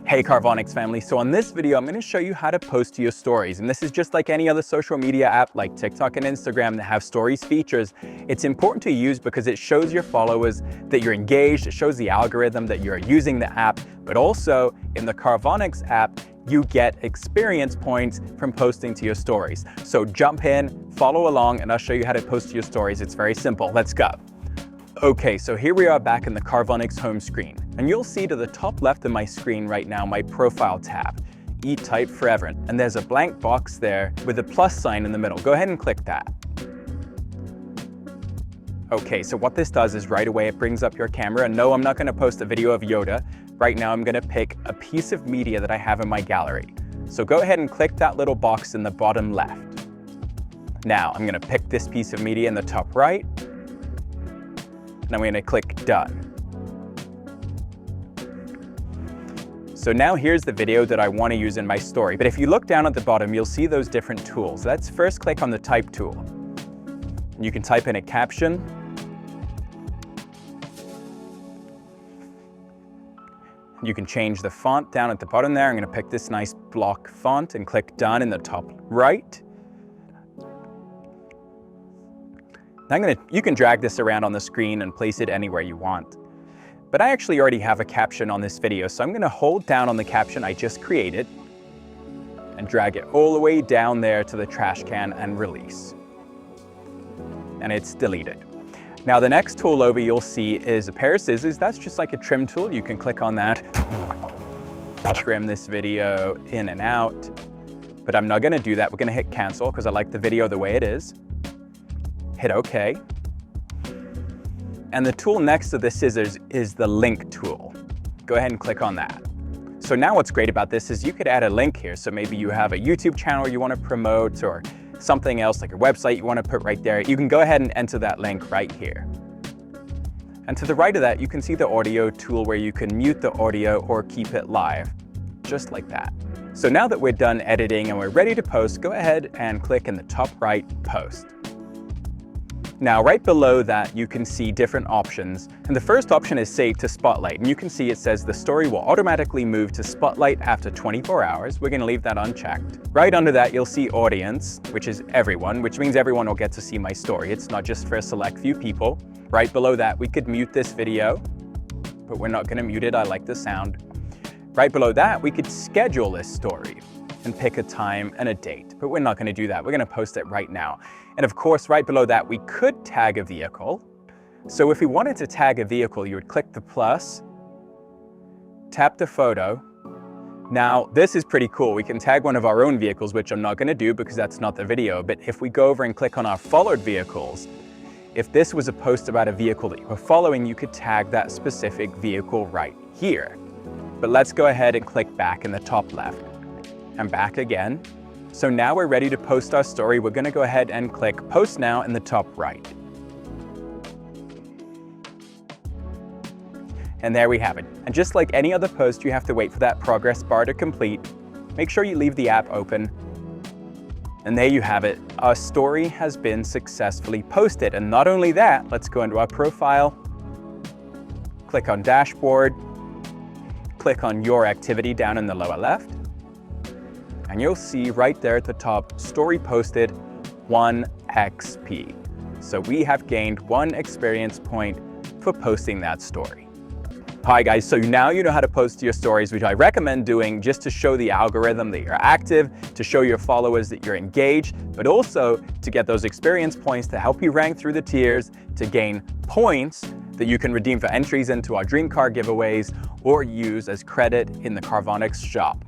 Hey Carvonix family, so on this video I'm going to show you how to post to your stories, and this is just like any other social media app like TikTok and Instagram that have stories features. It's important to use because it shows your followers that you're engaged, it shows the algorithm that you're using the app, but also in the Carvonix app you get experience points from posting to your stories. So jump in, follow along, and I'll show you how to post to your stories. It's very simple. Let's go. Okay, so here we are back in the Carvonix home screen, and you'll see to the top left of my screen right now my profile tab, E-Type Forever, and there's a blank box there with a plus sign in the middle. Go ahead and click that. Okay, so what this does is right away it brings up your camera, and no, I'm not going to post a video of Yoda. Right now I'm going to pick a piece of media that I have in my gallery. So go ahead and click that little box in the bottom left. Now I'm going to pick this piece of media in the top right, and I'm going to click Done. So now here's the video that I want to use in my story. But if you look down at the bottom, you'll see those different tools. Let's first click on the Type tool. You can type in a caption. You can change the font down at the bottom there. I'm going to pick this nice block font and click Done in the top right. You can drag this around on the screen and place it anywhere you want. But I actually already have a caption on this video, so I'm going to hold down on the caption I just created and drag it all the way down there to the trash can and release. And it's deleted. Now the next tool over you'll see is a pair of scissors. That's just like a trim tool. You can click on that, trim this video in and out. But I'm not going to do that. We're going to hit cancel because I like the video the way it is. Hit OK. And the tool next to the scissors is the link tool. Go ahead and click on that. So now what's great about this is you could add a link here. So maybe you have a YouTube channel you want to promote or something else like a website you want to put right there. You can go ahead and enter that link right here. And to the right of that, you can see the audio tool where you can mute the audio or keep it live, just like that. So now that we're done editing and we're ready to post, go ahead and click in the top right, Post. Now, right below that, you can see different options. And the first option is Save to Spotlight. And you can see it says the story will automatically move to Spotlight after 24 hours. We're going to leave that unchecked. Right under that, you'll see Audience, which is everyone, which means everyone will get to see my story. It's not just for a select few people. Right below that, we could mute this video, but we're not going to mute it. I like the sound. Right below that, we could schedule this story and pick a time and a date, but we're not going to do that. We're going to post it right now. And of course, right below that, we could tag a vehicle. So if we wanted to tag a vehicle, you would click the plus, tap the photo. Now, this is pretty cool. We can tag one of our own vehicles, which I'm not going to do because that's not the video. But if we go over and click on our followed vehicles, if this was a post about a vehicle that you were following, you could tag that specific vehicle right here. But let's go ahead and click back in the top left and back again. So now we're ready to post our story. We're going to go ahead and click Post Now in the top right. And there we have it. And just like any other post, you have to wait for that progress bar to complete. Make sure you leave the app open. And there you have it. Our story has been successfully posted. And not only that, let's go into our profile, click on Dashboard, click on Your Activity down in the lower left. And you'll see right there at the top, story posted 1 XP. So we have gained 1 experience point for posting that story. Hi guys, so now you know how to post to your stories, which I recommend doing just to show the algorithm that you're active, to show your followers that you're engaged, but also to get those experience points to help you rank through the tiers, to gain points that you can redeem for entries into our dream car giveaways or use as credit in the Carvonix shop.